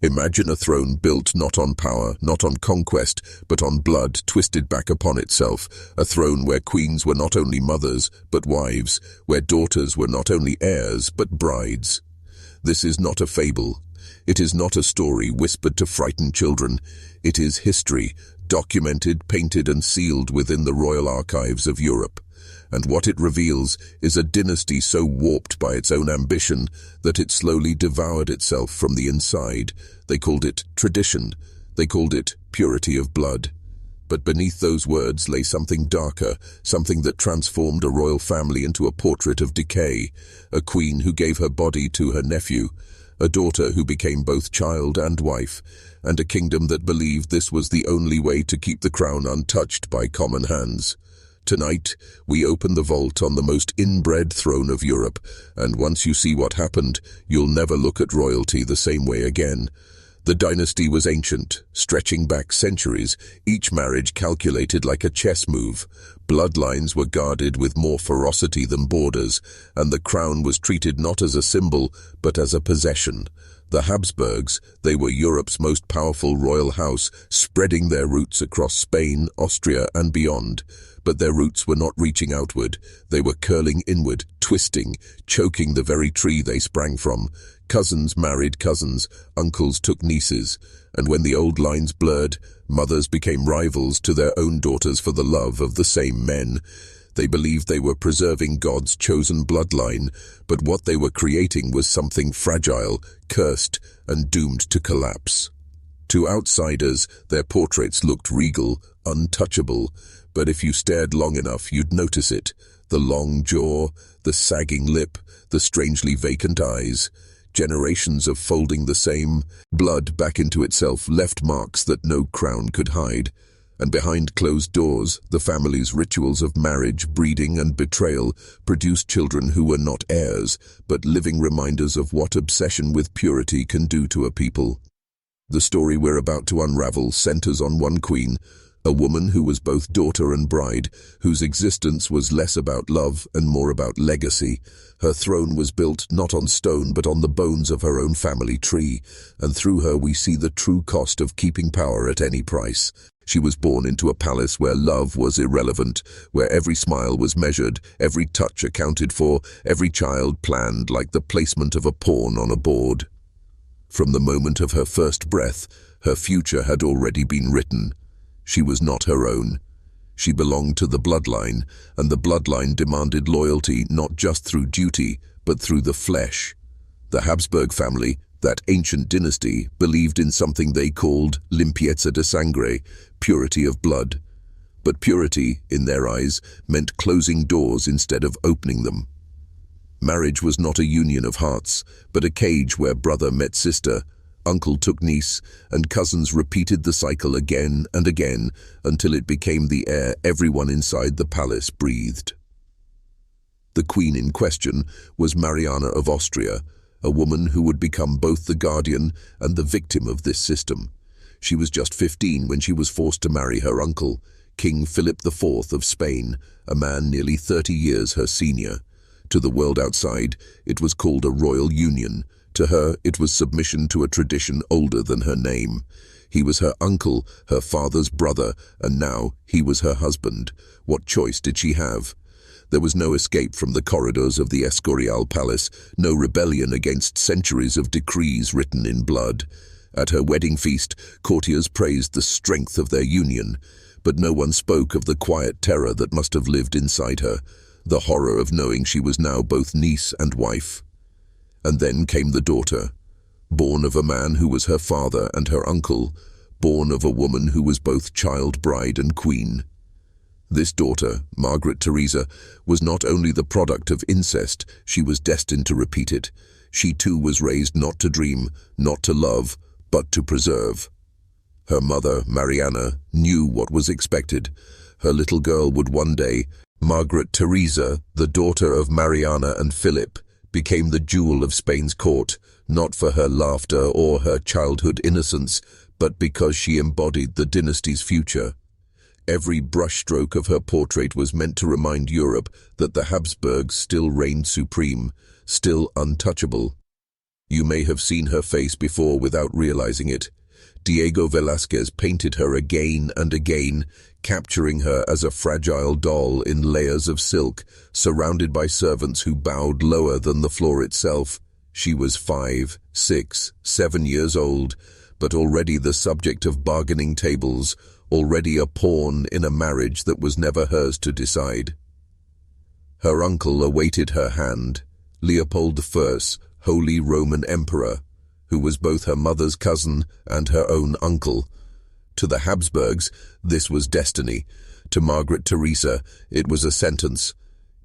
Imagine a throne built not on power, not on conquest, but on blood twisted back upon itself, a throne where queens were not only mothers, but wives, where daughters were not only heirs, but brides. This is not a fable. It is not a story whispered to frighten children. It is history, documented, painted, and sealed within the royal archives of Europe. And what it reveals is a dynasty so warped by its own ambition that it slowly devoured itself from the inside. They called it tradition. They called it purity of blood. But beneath those words lay something darker, something that transformed a royal family into a portrait of decay, a queen who gave her body to her nephew, a daughter who became both child and wife, and a kingdom that believed this was the only way to keep the crown untouched by common hands. Tonight, we open the vault on the most inbred throne of Europe, and once you see what happened, you'll never look at royalty the same way again. The dynasty was ancient, stretching back centuries, each marriage calculated like a chess move. Bloodlines were guarded with more ferocity than borders, and the crown was treated not as a symbol, but as a possession. The Habsburgs, they were Europe's most powerful royal house, spreading their roots across Spain, Austria, and beyond. But their roots were not reaching outward. They were curling inward, twisting, choking the very tree they sprang from. Cousins married cousins, uncles took nieces, and when the old lines blurred, mothers became rivals to their own daughters for the love of the same men. They believed they were preserving God's chosen bloodline, but what they were creating was something fragile, cursed, and doomed to collapse. To outsiders, their portraits looked regal, untouchable, but if you stared long enough, you'd notice it. The long jaw, the sagging lip, the strangely vacant eyes. Generations of folding the same blood back into itself left marks that no crown could hide. And behind closed doors, the family's rituals of marriage, breeding, and betrayal produced children who were not heirs, but living reminders of what obsession with purity can do to a people. The story we're about to unravel centers on one queen, a woman who was both daughter and bride, whose existence was less about love and more about legacy. Her throne was built not on stone but on the bones of her own family tree, and through her we see the true cost of keeping power at any price. She was born into a palace where love was irrelevant, where every smile was measured, every touch accounted for, every child planned like the placement of a pawn on a board. From the moment of her first breath, her future had already been written. She was not her own. She belonged to the bloodline, and the bloodline demanded loyalty not just through duty, but through the flesh. The Habsburg family, that ancient dynasty, believed in something they called limpiezza de sangre, purity of blood. But purity, in their eyes, meant closing doors instead of opening them. Marriage was not a union of hearts, but a cage where brother met sister, uncle took niece, and cousins repeated the cycle again and again until it became the air everyone inside the palace breathed. The queen in question was Mariana of Austria, a woman who would become both the guardian and the victim of this system. She was just 15 when she was forced to marry her uncle, King Philip IV of Spain, a man nearly 30 years her senior. To the world outside, it was called a royal union. To her, it was submission to a tradition older than her name. He was her uncle, her father's brother, and now he was her husband. What choice did she have? There was no escape from the corridors of the Escorial Palace, no rebellion against centuries of decrees written in blood. At her wedding feast, courtiers praised the strength of their union, but no one spoke of the quiet terror that must have lived inside her, the horror of knowing she was now both niece and wife. And then came the daughter, born of a man who was her father and her uncle, born of a woman who was both child bride and queen. This daughter, Margaret Theresa, was not only the product of incest, she was destined to repeat it. She too was raised not to dream, not to love, but to preserve. Her mother, Mariana, knew what was expected. Her little girl would one day, Margaret Theresa, the daughter of Mariana and Philip, became the jewel of Spain's court, not for her laughter or her childhood innocence, but because she embodied the dynasty's future. Every brushstroke of her portrait was meant to remind Europe that the Habsburgs still reigned supreme, still untouchable. You may have seen her face before without realizing it. Diego Velázquez painted her again and again, capturing her as a fragile doll in layers of silk, surrounded by servants who bowed lower than the floor itself. She was 5, 6, 7 years old, but already the subject of bargaining tables, already a pawn in a marriage that was never hers to decide. Her uncle awaited her hand, Leopold I, Holy Roman Emperor, who was both her mother's cousin and her own uncle. To the Habsburgs, this was destiny. To Margaret Theresa, it was a sentence.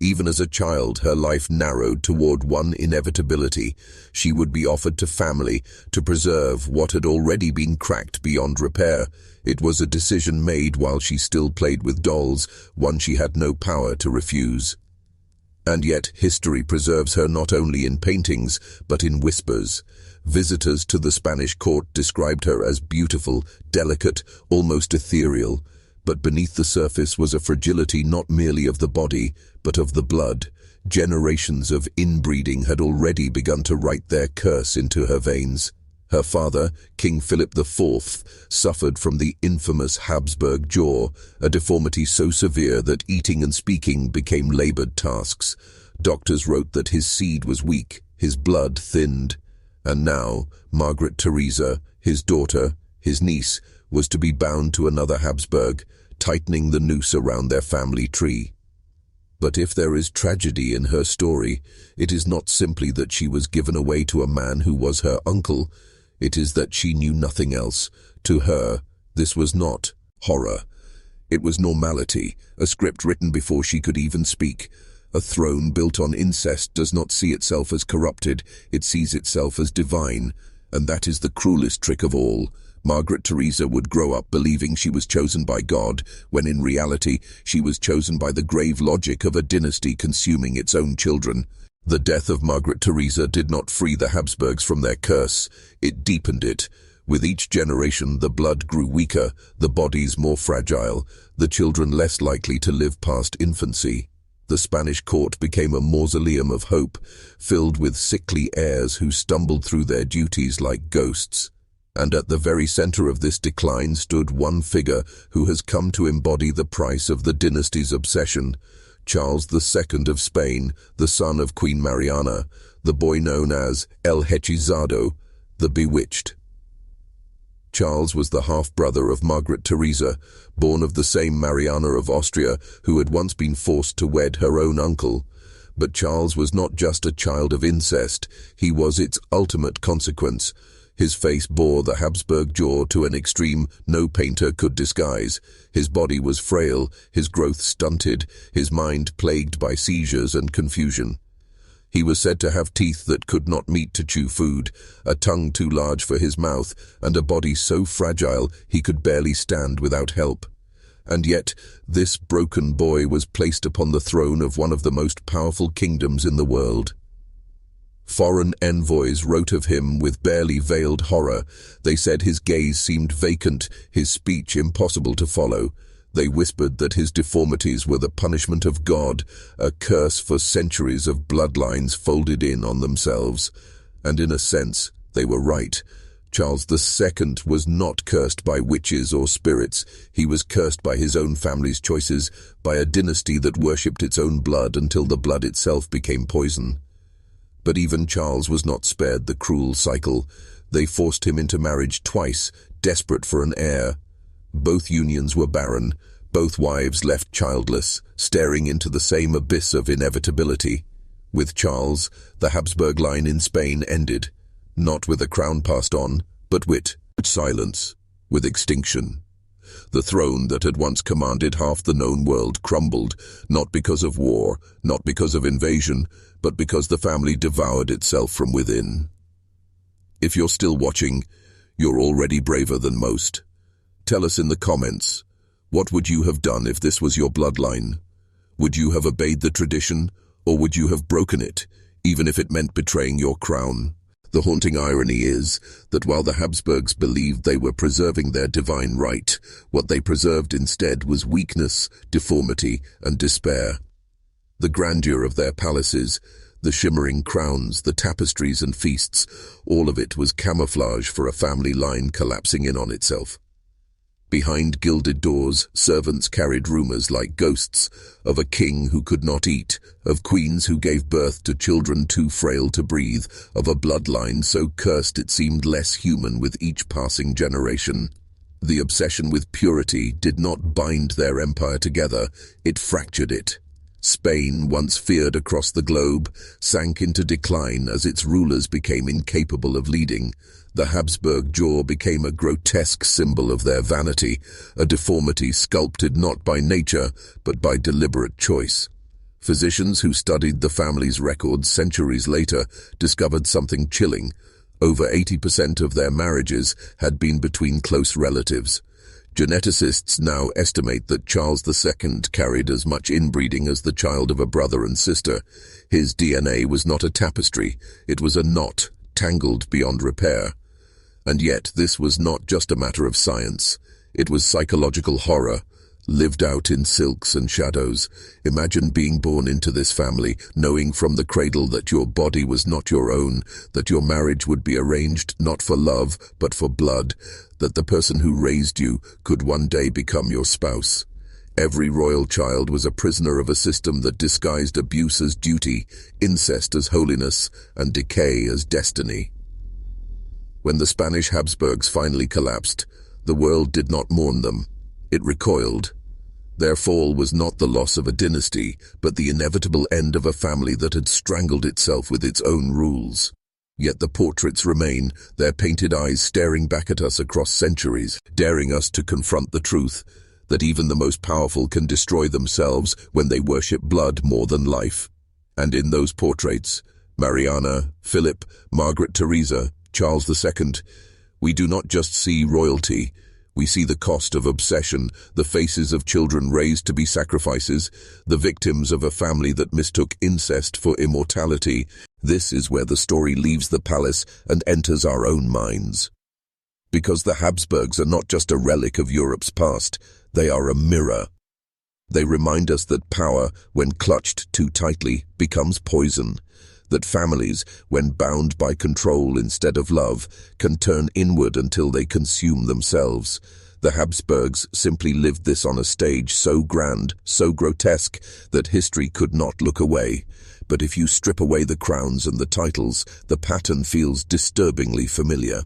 Even as a child, her life narrowed toward one inevitability. She would be offered to family, to preserve what had already been cracked beyond repair. It was a decision made while she still played with dolls, one she had no power to refuse. And yet history preserves her not only in paintings, but in whispers. Visitors to the Spanish court described her as beautiful, delicate, almost ethereal. But beneath the surface was a fragility not merely of the body, but of the blood. Generations of inbreeding had already begun to write their curse into her veins. Her father, King Philip IV, suffered from the infamous Habsburg jaw, a deformity so severe that eating and speaking became labored tasks. Doctors wrote that his seed was weak, his blood thinned. And now, Margaret Theresa, his daughter, his niece, was to be bound to another Habsburg, tightening the noose around their family tree. But if there is tragedy in her story, it is not simply that she was given away to a man who was her uncle. It is that she knew nothing else. To her, this was not horror. It was normality, a script written before she could even speak. A throne built on incest does not see itself as corrupted, it sees itself as divine. And that is the cruelest trick of all. Margaret Theresa would grow up believing she was chosen by God, when in reality she was chosen by the grave logic of a dynasty consuming its own children. The death of Margaret Theresa did not free the Habsburgs from their curse, it deepened it. With each generation the blood grew weaker, the bodies more fragile, the children less likely to live past infancy. The Spanish court became a mausoleum of hope, filled with sickly heirs who stumbled through their duties like ghosts. And at the very center of this decline stood one figure who has come to embody the price of the dynasty's obsession. Charles II of Spain, the son of Queen Mariana, the boy known as El Hechizado, the Bewitched. Charles was the half-brother of Margaret Theresa, born of the same Mariana of Austria who had once been forced to wed her own uncle. But Charles was not just a child of incest, he was its ultimate consequence. His face bore the Habsburg jaw to an extreme no painter could disguise. His body was frail, his growth stunted, his mind plagued by seizures and confusion. He was said to have teeth that could not meet to chew food, a tongue too large for his mouth, and a body so fragile he could barely stand without help. And yet, this broken boy was placed upon the throne of one of the most powerful kingdoms in the world. Foreign envoys wrote of him with barely veiled horror. They said his gaze seemed vacant, his speech impossible to follow. They whispered that his deformities were the punishment of God, a curse for centuries of bloodlines folded in on themselves. And in a sense, they were right. Charles II was not cursed by witches or spirits. He was cursed by his own family's choices, by a dynasty that worshipped its own blood until the blood itself became poison. But even Charles was not spared the cruel cycle. They forced him into marriage twice, desperate for an heir. Both unions were barren, both wives left childless, staring into the same abyss of inevitability. With Charles, the Habsburg line in Spain ended, not with a crown passed on, but with silence, with extinction. The throne that had once commanded half the known world crumbled, not because of war, not because of invasion, but because the family devoured itself from within. If you're still watching, you're already braver than most. Tell us in the comments, what would you have done if this was your bloodline? Would you have obeyed the tradition, or would you have broken it, even if it meant betraying your crown? The haunting irony is that while the Habsburgs believed they were preserving their divine right, what they preserved instead was weakness, deformity, and despair. The grandeur of their palaces, The shimmering crowns, the tapestries and feasts, all of it was camouflage for a family line collapsing in on itself. Behind gilded doors, servants carried rumors like ghosts of a king who could not eat, of queens who gave birth to children too frail to breathe, of a bloodline so cursed it seemed less human with each passing generation. The obsession with purity did not bind their empire together, it fractured it. Spain, once feared across the globe, sank into decline as its rulers became incapable of leading. The Habsburg jaw became a grotesque symbol of their vanity, a deformity sculpted not by nature, but by deliberate choice. Physicians who studied the family's records centuries later discovered something chilling. Over 80% of their marriages had been between close relatives. Geneticists now estimate that Charles II carried as much inbreeding as the child of a brother and sister. His DNA was not a tapestry, it was a knot, tangled beyond repair. And yet this was not just a matter of science. It was psychological horror, lived out in silks and shadows. Imagine being born into this family, knowing from the cradle that your body was not your own, that your marriage would be arranged not for love, but for blood, that the person who raised you could one day become your spouse. Every royal child was a prisoner of a system that disguised abuse as duty, incest as holiness, and decay as destiny. When the Spanish Habsburgs finally collapsed, the world did not mourn them. It recoiled. Their fall was not the loss of a dynasty, but the inevitable end of a family that had strangled itself with its own rules. Yet the portraits remain, their painted eyes staring back at us across centuries, daring us to confront the truth, that even the most powerful can destroy themselves when they worship blood more than life. And in those portraits, Mariana, Philip, Margaret Theresa, Charles II, we do not just see royalty, we see the cost of obsession, the faces of children raised to be sacrifices, the victims of a family that mistook incest for immortality. This is where the story leaves the palace and enters our own minds. Because the Habsburgs are not just a relic of Europe's past, they are a mirror. They remind us that power, when clutched too tightly, becomes poison. That families, when bound by control instead of love, can turn inward until they consume themselves. The Habsburgs simply lived this on a stage so grand, so grotesque, that history could not look away. But if you strip away the crowns and the titles, the pattern feels disturbingly familiar.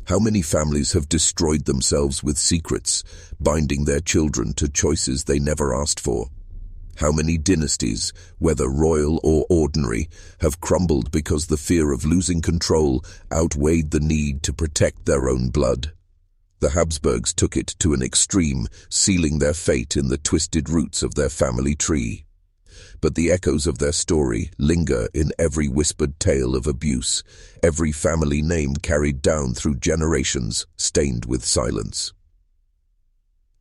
How many families have destroyed themselves with secrets, binding their children to choices they never asked for? How many dynasties, whether royal or ordinary, have crumbled because the fear of losing control outweighed the need to protect their own blood? The Habsburgs took it to an extreme, sealing their fate in the twisted roots of their family tree. But the echoes of their story linger in every whispered tale of abuse, every family name carried down through generations, stained with silence.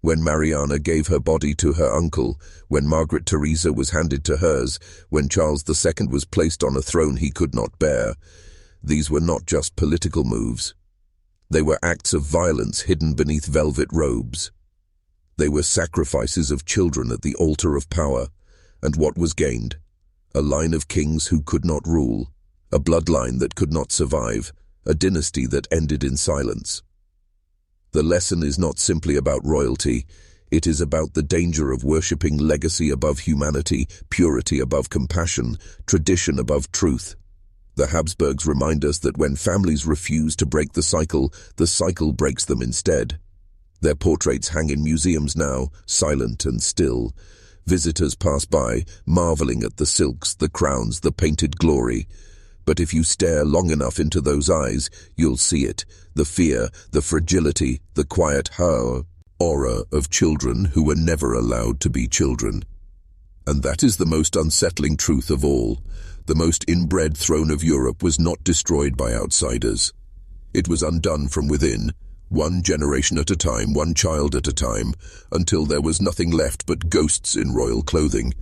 When Mariana gave her body to her uncle, when Margaret Theresa was handed to hers, when Charles II was placed on a throne he could not bear, these were not just political moves. They were acts of violence hidden beneath velvet robes. They were sacrifices of children at the altar of power. And what was gained? A line of kings who could not rule, a bloodline that could not survive, a dynasty that ended in silence. The lesson is not simply about royalty, it is about the danger of worshipping legacy above humanity, purity above compassion, tradition above truth. The Habsburgs remind us that when families refuse to break the cycle breaks them instead. Their portraits hang in museums now, silent and still. Visitors pass by, marveling at the silks, the crowns, the painted glory. But if you stare long enough into those eyes, you'll see it, the fear, the fragility, the quiet aura of children who were never allowed to be children. And that is the most unsettling truth of all. The most inbred throne of Europe was not destroyed by outsiders. It was undone from within, one generation at a time, one child at a time, until there was nothing left but ghosts in royal clothing,